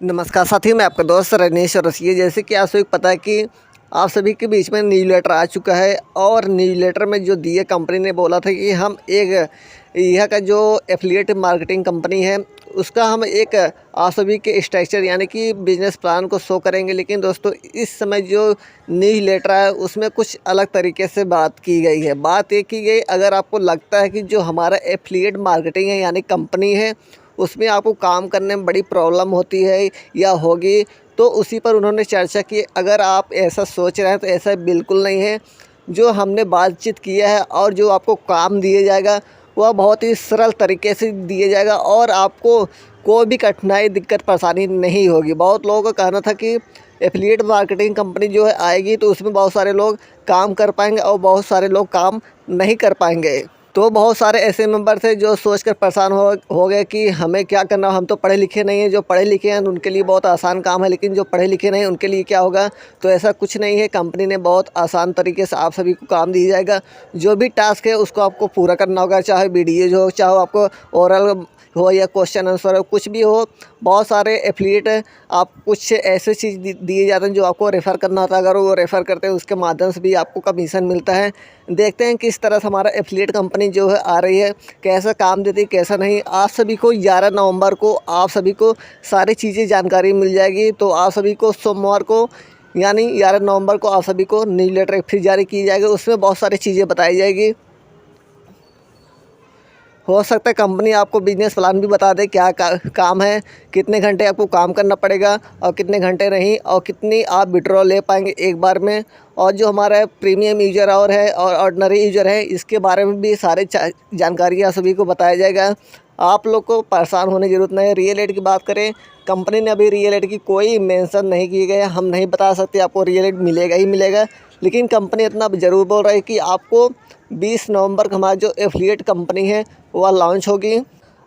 नमस्कार साथियों, मैं आपका दोस्त रजनीश रसिया। जैसे कि आप सभी को पता है कि आप सभी के बीच में न्यूज़लेटर आ चुका है और न्यूज़लेटर में जो दिए कंपनी ने बोला था कि हम एक यह का जो एफिलिएट मार्केटिंग कंपनी है उसका हम एक आप सभी के स्ट्रक्चर यानी कि बिजनेस प्लान को शो करेंगे। लेकिन दोस्तों इस समय जो न्यूज़लेटर है उसमें कुछ अलग तरीके से बात की गई है। बात ये की गई, अगर आपको लगता है कि जो हमारा एफिलिएट मार्केटिंग है यानी कंपनी है उसमें आपको काम करने में बड़ी प्रॉब्लम होती है या होगी, तो उसी पर उन्होंने चर्चा की। अगर आप ऐसा सोच रहे हैं तो ऐसा बिल्कुल नहीं है। जो हमने बातचीत किया है और जो आपको काम दिया जाएगा वह बहुत ही सरल तरीके से दिया जाएगा और आपको कोई भी कठिनाई, दिक्कत, परेशानी नहीं होगी। बहुत लोगों का कहना था कि एफिलिएट मार्केटिंग कंपनी जो है आएगी तो उसमें बहुत सारे लोग काम कर पाएंगे और बहुत सारे लोग काम नहीं कर पाएंगे। तो बहुत सारे ऐसे मेंबर थे जो सोचकर परेशान हो गए कि हमें क्या करना, हम तो पढ़े लिखे नहीं हैं। जो पढ़े लिखे हैं उनके लिए बहुत आसान काम है, लेकिन जो पढ़े लिखे नहीं उनके लिए क्या होगा। तो ऐसा कुछ नहीं है, कंपनी ने बहुत आसान तरीके से आप सभी को काम दिया जाएगा। जो भी टास्क है उसको आपको पूरा करना होगा, चाहे वीडियो जो हो, चाहे आपको ओरल हो या क्वेश्चन आंसर हो, कुछ भी हो। बहुत सारे एफिलिएट आप कुछ ऐसे चीज़ दिए जाते हैं जो आपको रेफ़र करना होता है। अगर वो रेफ़र करते हैं उसके माध्यम से भी आपको कमीशन मिलता है। देखते हैं किस तरह से हमारा एफिलिएट कंपनी जो है आ रही है, कैसा काम देती है कैसा नहीं। आप सभी को 11 नवंबर को आप सभी को सारी चीज़ें जानकारी मिल जाएगी। तो आप सभी को सोमवार को यानी 11 नवंबर को आप सभी को न्यूज़लेटर फिर जारी की जाएगी। उसमें बहुत सारी चीज़ें बताई जाएगी। हो सकता है कंपनी आपको बिजनेस प्लान भी बता दे क्या काम है, कितने घंटे आपको काम करना पड़ेगा और कितने घंटे नहीं, और कितनी आप विड्रॉ ले पाएंगे एक बार में। और जो हमारा प्रीमियम यूज़र और है और ऑर्डिनरी यूज़र है इसके बारे में भी सारे जानकारियाँ सभी को बताया जाएगा। आप लोग को परेशान होने की ज़रूरत नहीं है। रियल एड की बात करें, कंपनी ने अभी रियल एड की कोई मेंशन नहीं की गई है। हम नहीं बता सकते आपको रियल एड मिलेगा ही मिलेगा, लेकिन कंपनी इतना ज़रूर बोल रही है कि आपको 20 नवंबर को हमारी जो एफिलिएट कंपनी है वह लॉन्च होगी।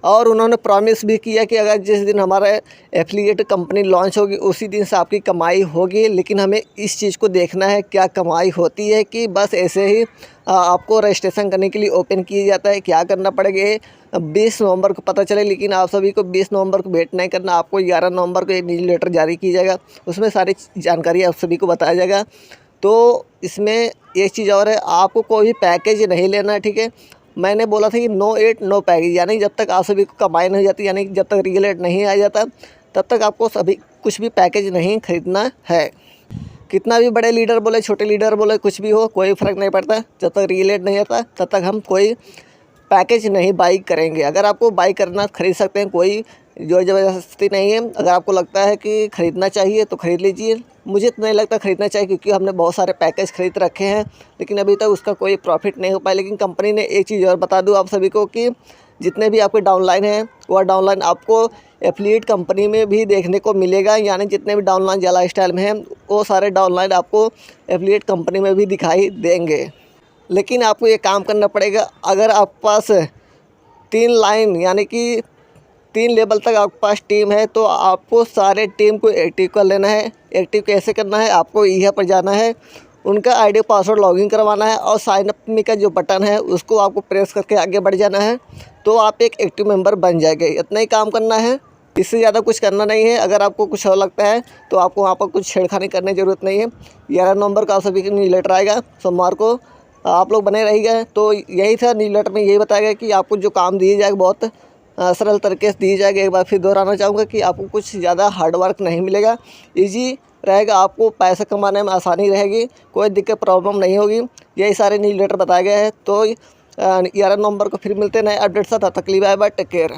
और उन्होंने प्रॉमिस भी किया कि अगर जिस दिन हमारा एफिलिएट कंपनी लॉन्च होगी उसी दिन से आपकी कमाई होगी। लेकिन हमें इस चीज़ को देखना है क्या कमाई होती है कि बस ऐसे ही आपको रजिस्ट्रेशन करने के लिए ओपन किया जाता है। क्या करना पड़ेगा 20 नवंबर को पता चले, लेकिन आप सभी को 20 नवंबर को वेट नहीं करना। आपको 11 नवंबर को एक न्यूज़लेटर जारी की जाएगा, उसमें सारी जानकारी आप सभी को बताया जाएगा। तो इसमें एक चीज़ और है, आपको कोई भी पैकेज नहीं लेना है, ठीक है। मैंने बोला था कि नो एड नो पैकेज, यानी जब तक आप सभी को कमाई नहीं जाती, यानी जब तक रियल एड नहीं आ जाता तब तक आपको सभी कुछ भी पैकेज नहीं खरीदना है। कितना भी बड़े लीडर बोले, छोटे लीडर बोले, कुछ भी हो, कोई फ़र्क नहीं पड़ता। जब तक रियल एड नहीं आता तब तक हम कोई पैकेज नहीं बाई करेंगे। अगर आपको बाई करना खरीद सकते हैं, कोई ज़ोर ज़बरदस्ती नहीं है। अगर आपको लगता है कि ख़रीदना चाहिए तो ख़रीद लीजिए। मुझे तो नहीं लगता ख़रीदना चाहिए, क्योंकि हमने बहुत सारे पैकेज खरीद रखे हैं लेकिन अभी तक उसका कोई प्रॉफिट नहीं हो पाया। लेकिन कंपनी ने एक चीज़ और बता दूँ आप सभी को कि जितने भी आपके डाउनलाइन हैं वह डाउनलाइन आपको एफिलिएट कंपनी में भी देखने को मिलेगा। यानी जितने भी डाउनलाइन ज़्यादा स्टाइल में हैं वो सारे डाउनलाइन आपको एफिलिएट कंपनी में भी दिखाई देंगे। लेकिन आपको ये काम करना पड़ेगा। अगर आपके पास 3 लाइन यानी कि 3 लेवल तक आपके पास टीम है तो आपको सारे टीम को एक्टिव कर लेना है। एक्टिव कैसे करना है, आपको यहाँ पर जाना है, उनका आईडी पासवर्ड लॉगिन करवाना है और साइन अप में का जो बटन है उसको आपको प्रेस करके आगे बढ़ जाना है। तो आप एक एक्टिव मेंबर बन जाएंगे। इतना ही काम करना है, इससे ज़्यादा कुछ करना नहीं है। अगर आपको कुछ और लगता है तो आपको वहाँ पर कुछ छेड़खानी करने की ज़रूरत नहीं है। 11 नवंबर को आप सभी को न्यूज़लेटर आएगा, सोमवार को आप लोग बने रहिएगा। तो यही था न्यूज़लेटर में, यही बताया गया कि आपको जो काम दिए जाएगा बहुत सरल तरीके से दिए जाएगा। एक बार फिर दोहराना चाहूँगा कि आपको कुछ ज़्यादा हार्ड वर्क नहीं मिलेगा, इजी रहेगा। आपको पैसा कमाने में आसानी रहेगी, कोई दिक्कत प्रॉब्लम नहीं होगी। यही सारे न्यूज़लेटर बताए गए हैं। तो 11 नवंबर को फिर मिलते हैं नए अपडेट साथ। तब तक के लिए बाय बाय, टेक केयर।